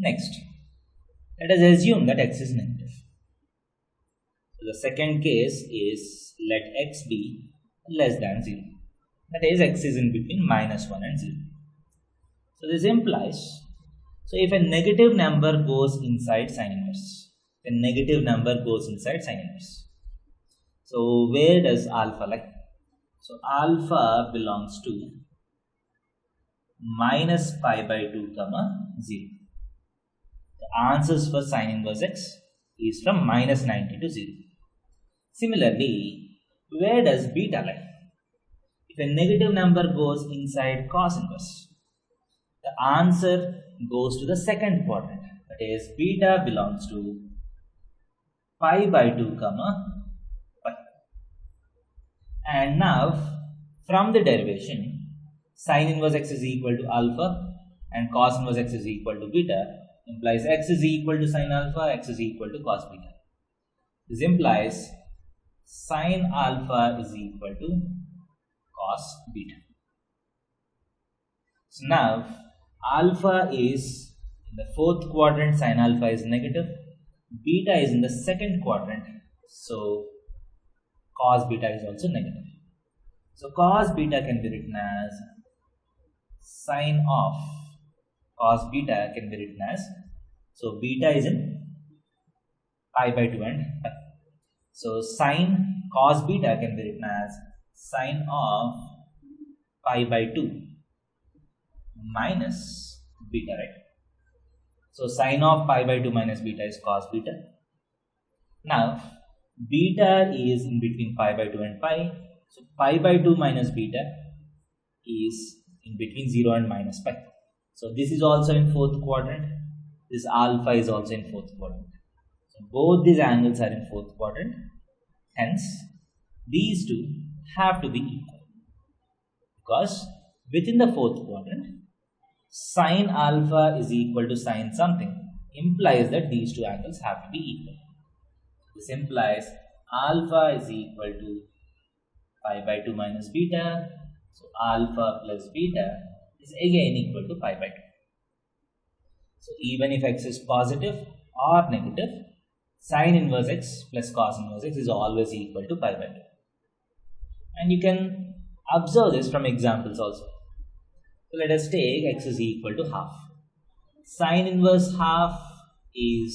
Next, let us assume that x is negative. So the second case is let x be less than 0. That is, x is in between -1 and 0. So this implies, so if a negative number goes inside sin inverse, a negative number goes inside sin inverse. So where does alpha lie? So alpha belongs to -π/2, 0. The answers for sin inverse x is from -90 to 0. Similarly, where does beta lie? If a negative number goes inside cos inverse, the answer goes to the second quadrant. That is, beta belongs to π/2, π. And now, from the derivation, sin inverse x is equal to alpha and cos inverse x is equal to beta implies x is equal to sin alpha, x is equal to cos beta. This implies sin alpha is equal to cos beta. So now alpha is in the fourth quadrant, sin alpha is negative, beta is in the second quadrant, so cos beta is also negative. So cos beta can be written as sin of cos beta can be written as, so beta is in π/2 and π. So sin cos beta can be written as sin of π/2 minus beta, right? So sin of π/2 minus beta is cos beta. Now beta is in between π/2 and π. So π/2 minus beta is in between 0 and -π. So this is also in fourth quadrant. This alpha is also in fourth quadrant. So both these angles are in fourth quadrant. Hence, these two have to be equal. Because within the fourth quadrant, sin alpha is equal to sin something implies that these two angles have to be equal. This implies alpha is equal to π/2 minus beta. So alpha plus beta is again equal to π/2. So even if x is positive or negative, sin inverse x plus cos inverse x is always equal to π/2. And you can observe this from examples also. So let us take x is equal to half. Sin inverse half is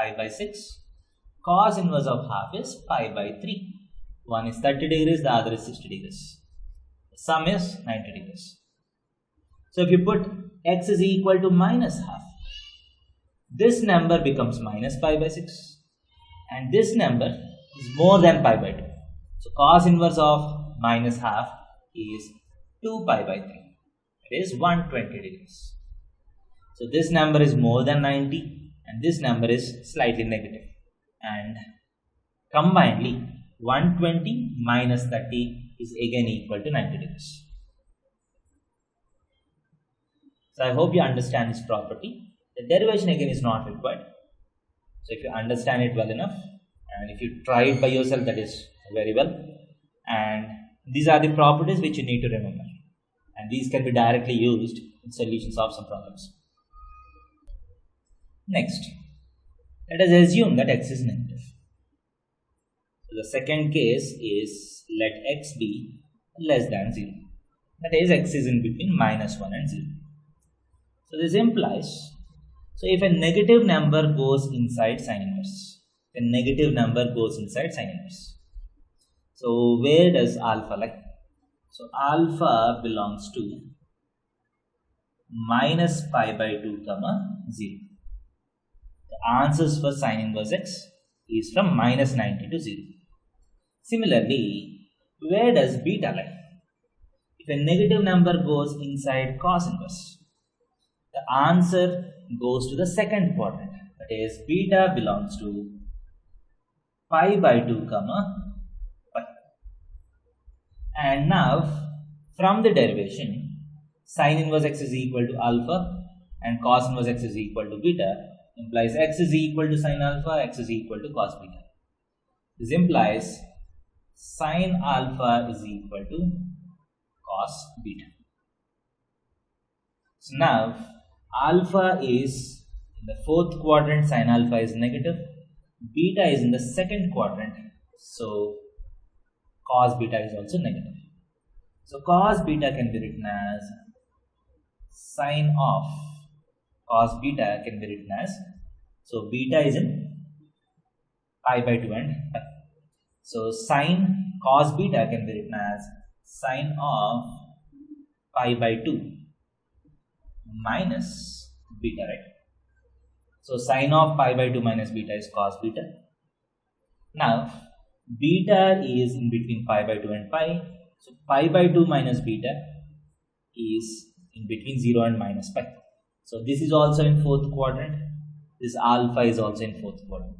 I/6. Cos inverse of half is π/3. One is 30 degrees, the other is 60 degrees. The sum is 90 degrees. So if you put x is equal to minus half, this number becomes minus π/6 and this number is more than π/2. So cos inverse of minus half is 2π/3. It is 120 degrees. So this number is more than 90 and this number is slightly negative. And combinedly 120 minus 30 is again equal to 90 degrees. So I hope you understand this property. The derivation again is not required. So if you understand it well enough and if you try it by yourself, that is very well. And these are the properties which you need to remember. And these can be directly used in solutions of some problems. Next, let us assume that x is negative. So the second case is let x be less than 0. That is, x is in between -1 and 0. So this implies, so if a negative number goes inside sin inverse, a negative number goes inside sin inverse. So where does alpha lie? So alpha belongs to -π/2, 0. The answers for sin inverse x is from -90 to 0. Similarly, where does beta lie? If a negative number goes inside cos inverse, the answer goes to the second quadrant. That is, beta belongs to π/2, π. And now, from the derivation, sin inverse x is equal to alpha and cos inverse x is equal to beta implies x is equal to sin alpha, x is equal to cos beta. This implies sin alpha is equal to cos beta. So now alpha is in the fourth quadrant, sin alpha is negative, beta is in the second quadrant, so cos beta is also negative. So cos beta can be written as sin of cos beta can be written as, so beta is in pi by 2 and pi. So sin cos beta can be written as sin of pi by 2 minus beta, right? So sin of pi by 2 minus beta is cos beta. Now beta is in between pi by 2 and pi. So pi by 2 minus beta is in between 0 and minus pi. So this is also in fourth quadrant. This alpha is also in fourth quadrant.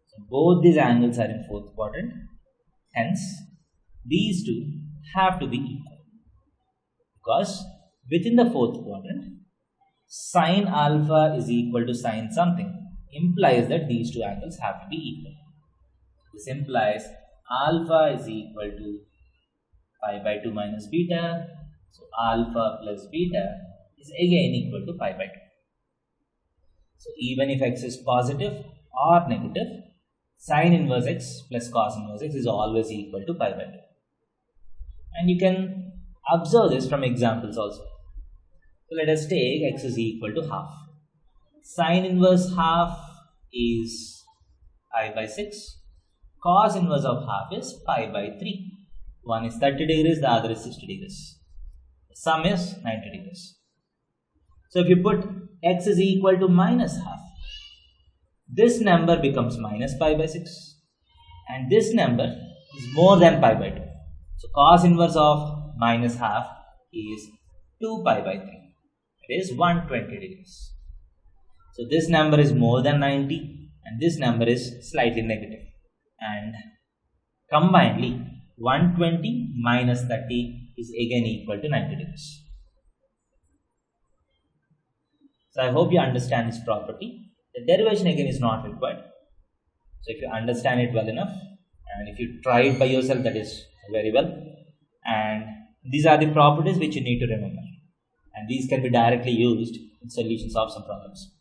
So both these angles are in fourth quadrant. Hence, these two have to be equal. Because within the fourth quadrant, sin alpha is equal to sin something implies that these two angles have to be equal. This implies alpha is equal to pi by 2 minus beta. So alpha plus beta is again equal to pi by 2. So even if x is positive or negative, sin inverse x plus cos inverse x is always equal to pi by 2. And you can observe this from examples also. So let us take x is equal to half. Sin inverse half is pi by 6. Cos inverse of half is pi by 3. One is 30 degrees, the other is 60 degrees. The sum is 90 degrees. So if you put x is equal to minus half, this number becomes minus pi by 6 and this number is more than pi by 2. So cos inverse of minus half is 2 pi by 3. It is 120 degrees. So this number is more than 90 and this number is slightly negative. And combinedly 120 minus 30 is again equal to 90 degrees. So I hope you understand this property. The derivation again is not required. So if you understand it well enough and if you try it by yourself, that is very well. And these are the properties which you need to remember. And these can be directly used in solutions of some problems.